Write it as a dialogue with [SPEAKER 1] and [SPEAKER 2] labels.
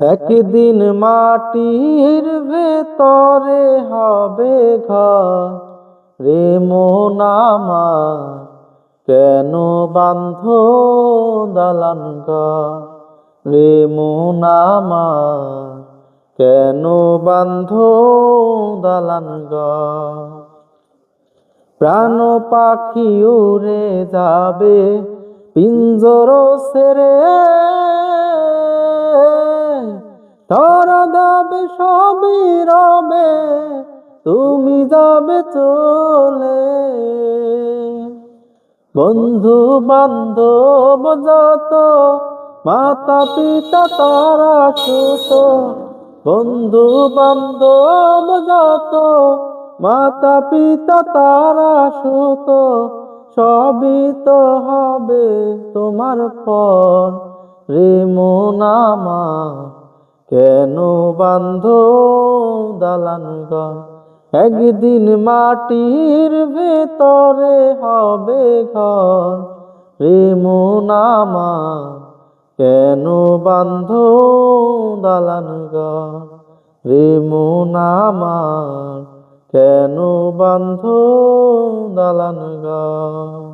[SPEAKER 1] একদিন মাটির ভেতরে হবে ঘর রে মন আমার, কেন বাঁধো দালান ঘর রে মন আমার, কেন বাঁধো দালান ঘর। প্রাণ পাখি উড়ে যাবে পিঞ্জর ছেড়ে, তারা যাবে সবই রবে, তুমি যাবে চলে। বন্ধু বান্ধব যত, মাতা পিতা তারা সুত, বন্ধু বান্ধব যত, মাতা পিতা তারা সুত, সবই তো হবে তোমার পর রে মন আমার, কেন বাঁধো দালান ঘর। একদিন মাটির ভেতরে হবে ঘর রে মন আমার, কেন বাঁধো দালান ঘর রে মন আমার, কেন বাঁধো দালান ঘর।